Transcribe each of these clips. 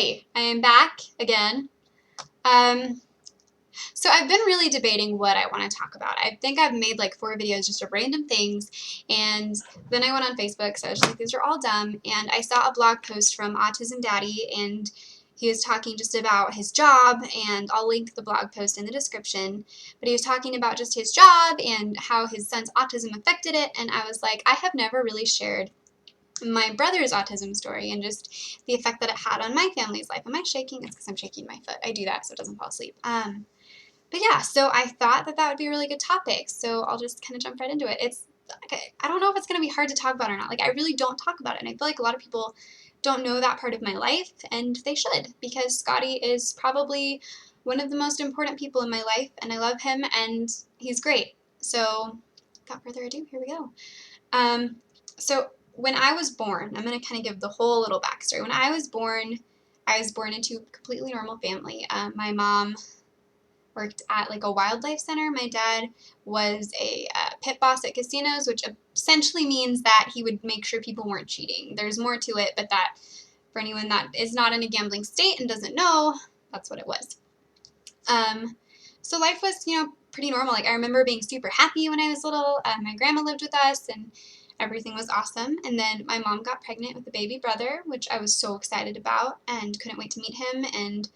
Hi, I am back again. So I've been really debating what I want to talk about. I think I've made like 4 videos just of random things, and then I went on Facebook, so I was like, these are all dumb, and I saw a blog post from Autism Daddy, and he was talking just about his job, and I'll link the blog post in the description, but he was talking about just his job and how his son's autism affected it, and I was like, I have never really shared my brother's autism story and just the effect that it had on my family's life. Am I shaking? It's because I'm shaking my foot. I do that so it doesn't fall asleep. But yeah, so I thought that that would be a really good topic, so I'll just kind of jump right into it. I don't know if it's going to be hard to talk about or not. Like, I really don't talk about it, and I feel like a lot of people don't know that part of my life, and they should, because Scotty is probably one of the most important people in my life, and I love him, and he's great. So, without further ado, here we go. So when I was born, I'm going to kind of give the whole little backstory. When I was born into a completely normal family. My mom worked at like a wildlife center. My dad was a pit boss at casinos, which essentially means that he would make sure people weren't cheating. There's more to it, but that for anyone that is not in a gambling state and doesn't know, that's what it was. So life was, pretty normal. Like, I remember being super happy when I was little. My grandma lived with us, and everything was awesome. And then my mom got pregnant with a baby brother, which I was so excited about and couldn't wait to meet him. And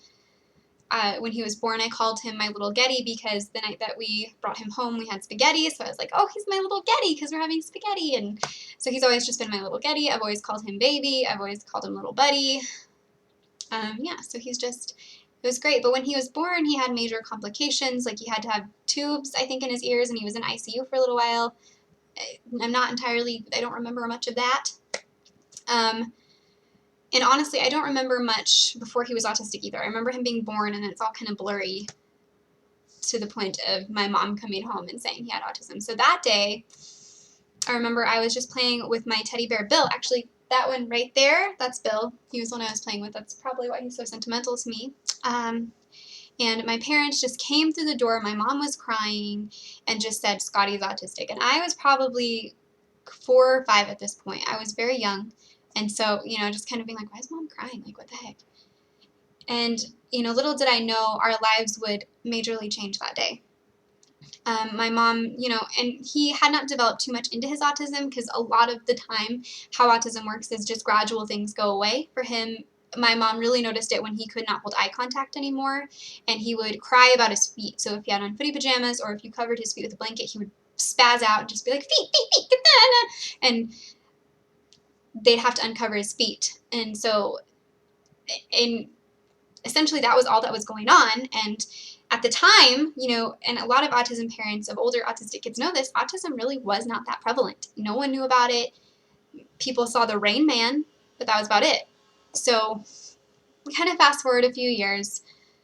when he was born, I called him my little Getty because the night that we brought him home, we had spaghetti. So I was like, oh, he's my little Getty because we're having spaghetti. And so he's always just been my little Getty. I've always called him baby. I've always called him little buddy. So it was great. But when he was born, he had major complications. Like, he had to have tubes, I think, in his ears, and he was in ICU for a little while. I don't remember much of that. And honestly, I don't remember much before he was autistic either. I remember him being born, and it's all kind of blurry to the point of my mom coming home and saying he had autism. So that day, I remember I was just playing with my teddy bear, Bill. Actually, that one right there, that's Bill. He was the one I was playing with. That's probably why he's so sentimental to me. And my parents just came through the door. My mom was crying and just said, Scotty's autistic. And I was probably 4 or 5 at this point. I was very young. And so, just kind of being like, why is mom crying? Like, what the heck? And, little did I know our lives would majorly change that day. My mom, and he had not developed too much into his autism because a lot of the time how autism works is just gradual things go away. For him, my mom really noticed it when he could not hold eye contact anymore, and he would cry about his feet. So if he had on footy pajamas or if you covered his feet with a blanket, he would spaz out and just be like, feet, feet, feet, get that, and they'd have to uncover his feet. And so, essentially that was all that was going on. And at the time, and a lot of autism parents of older autistic kids know this, autism really was not that prevalent. No one knew about it. People saw the Rain Man, but that was about it. So we kind of fast forward a few years.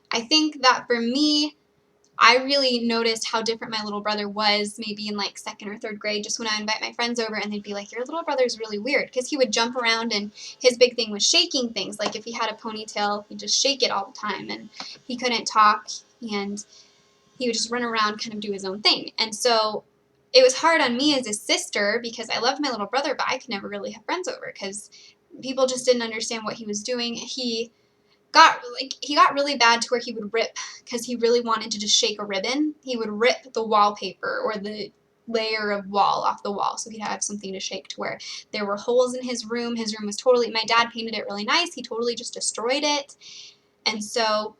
I think that for me, I really noticed how different my little brother was maybe in like 2nd or 3rd grade, just when I invite my friends over and they'd be like, your little brother's really weird, because he would jump around, and his big thing was shaking things. Like, if he had a ponytail, he'd just shake it all the time, and he couldn't talk, and he would just run around, kind of do his own thing. And so it was hard on me as a sister because I loved my little brother, but I could never really have friends over because people just didn't understand what he was doing. He got really bad to where he would rip, because he really wanted to just shake a ribbon. He would rip the wallpaper or the layer of wall off the wall so he'd have something to shake, to where there were holes in his room. His room was totally, my dad painted it really nice. He totally just destroyed it. And so,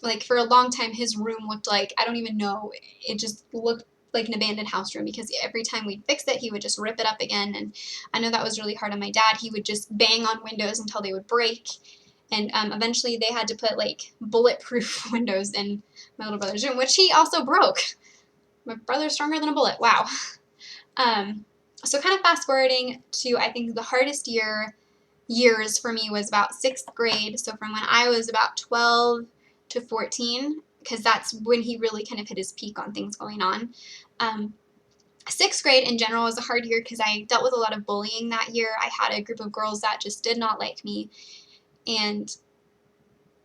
like, for a long time, his room looked like, I don't even know, it just looked like an abandoned house room, because every time we'd fix it, he would just rip it up again. And I know that was really hard on my dad. He would just bang on windows until they would break. And eventually they had to put, like, bulletproof windows in my little brother's room, which he also broke. My brother's stronger than a bullet. Wow. So kind of fast forwarding to, I think, the hardest years for me was about 6th grade. So from when I was about 12 to 14, because that's when he really kind of hit his peak on things going on. 6th grade in general was a hard year because I dealt with a lot of bullying that year. I had a group of girls that just did not like me. And,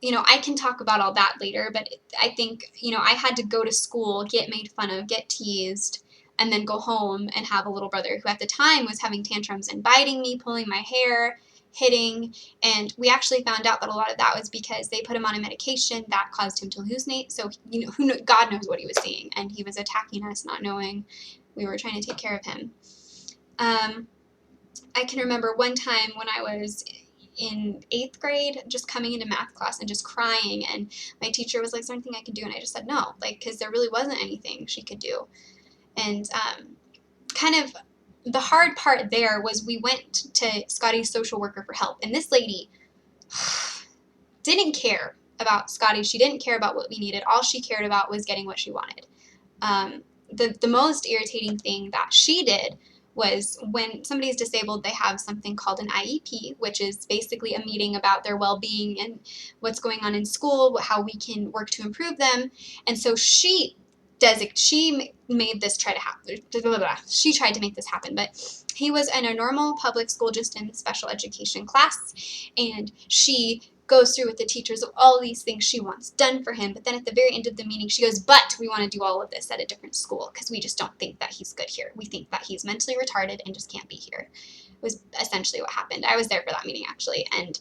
I can talk about all that later, but I think, I had to go to school, get made fun of, get teased, and then go home and have a little brother who at the time was having tantrums and biting me, pulling my hair, hitting, and we actually found out that a lot of that was because they put him on a medication that caused him to hallucinate. So, God knows what he was seeing, and he was attacking us, not knowing we were trying to take care of him. I can remember one time when I was in 8th grade, just coming into math class and just crying, and my teacher was like, "Is there anything I can do?" And I just said no, because there really wasn't anything she could do. And kind of the hard part there was we went to Scotty's social worker for help, and this lady didn't care about Scotty. She didn't care about what we needed. All she cared about was getting what she wanted. The most irritating thing that she did was when somebody's disabled, they have something called an IEP, which is basically a meeting about their well-being and what's going on in school, how we can work to improve them. And so she made this try to happen. She tried to make this happen, but he was in a normal public school, just in the special education class, and she goes through with the teachers of all of these things she wants done for him, but then at the very end of the meeting she goes, "But we want to do all of this at a different school because we just don't think that he's good here. We think that he's mentally retarded and just can't be here." It was essentially what happened. I was there for that meeting, actually, and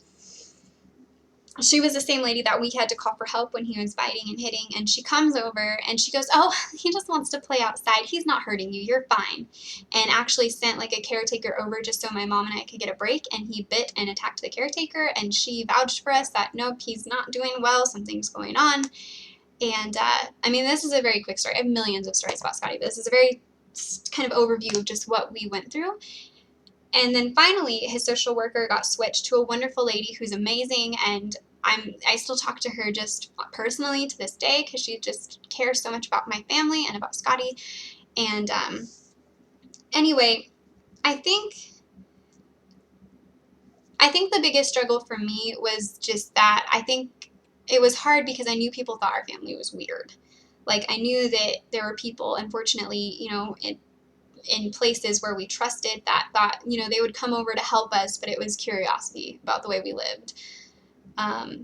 she was the same lady that we had to call for help when he was biting and hitting, and she comes over and she goes, "Oh, he just wants to play outside. He's not hurting you. You're fine." And actually sent like a caretaker over just so my mom and I could get a break, and he bit and attacked the caretaker, and she vouched for us that nope, he's not doing well, something's going on. And I mean, this is a very quick story. I have millions of stories about Scotty, but this is a very kind of overview of just what we went through. And then finally, his social worker got switched to a wonderful lady who's amazing, and I still talk to her just personally to this day because she just cares so much about my family and about Scotty. And anyway, I think the biggest struggle for me was just that I think it was hard because I knew people thought our family was weird. Like, I knew that there were people, unfortunately, in places where we trusted that thought, they would come over to help us, but it was curiosity about the way we lived.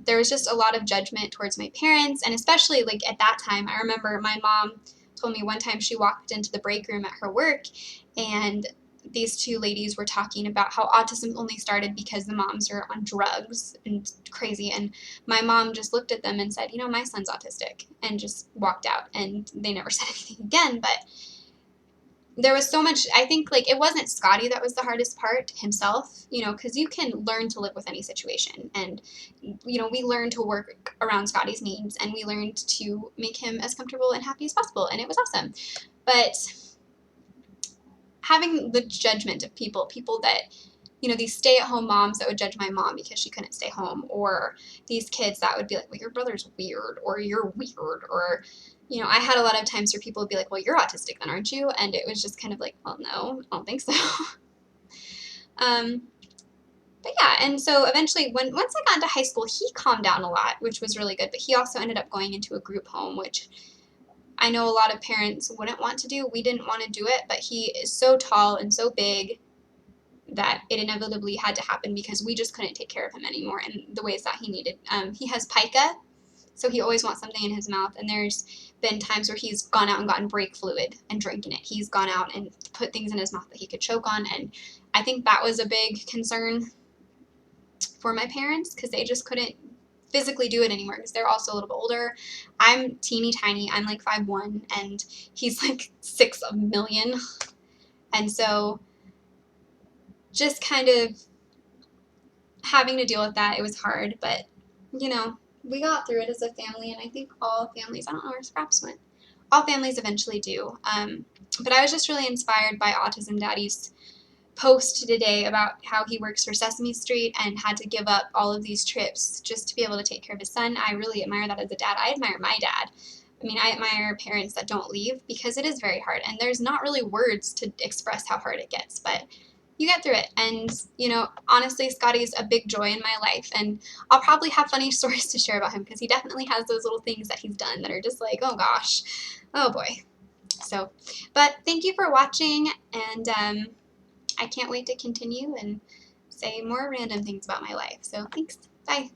There was just a lot of judgment towards my parents, and especially like at that time, I remember my mom told me one time she walked into the break room at her work, and these two ladies were talking about how autism only started because the moms are on drugs and crazy, and my mom just looked at them and said, "My son's autistic," and just walked out, and they never said anything again. But there was so much, I think, like, it wasn't Scotty that was the hardest part himself, because you can learn to live with any situation. And, we learned to work around Scotty's needs, and we learned to make him as comfortable and happy as possible, and it was awesome. But having the judgment of people that, these stay-at-home moms that would judge my mom because she couldn't stay home, or these kids that would be like, "Well, your brother's weird," or "You're weird," or I had a lot of times where people would be like, "Well, you're autistic then, aren't you?" And it was just kind of like, well, no, I don't think so. But yeah, and so eventually, once I got into high school, he calmed down a lot, which was really good. But he also ended up going into a group home, which I know a lot of parents wouldn't want to do. We didn't want to do it, but he is so tall and so big that it inevitably had to happen because we just couldn't take care of him anymore in the ways that he needed. He has pica, so he always wants something in his mouth, and there's been times where he's gone out and gotten brake fluid and drinking it. He's gone out and put things in his mouth that he could choke on, and I think that was a big concern for my parents because they just couldn't physically do it anymore because they're also a little bit older. I'm teeny tiny. I'm like 5'1", and he's like 6 million, and so just kind of having to deal with that, it was hard, but we got through it as a family, and I think all families, I don't know where Scraps went, all families eventually do. But I was just really inspired by Autism Daddy's post today about how he works for Sesame Street and had to give up all of these trips just to be able to take care of his son. I really admire that as a dad. I admire my dad. I mean, I admire parents that don't leave because it is very hard, and there's not really words to express how hard it gets, but you get through it. And, honestly, Scotty's a big joy in my life, and I'll probably have funny stories to share about him because he definitely has those little things that he's done that are just like, oh gosh, oh boy. So, but thank you for watching, and I can't wait to continue and say more random things about my life. So thanks. Bye.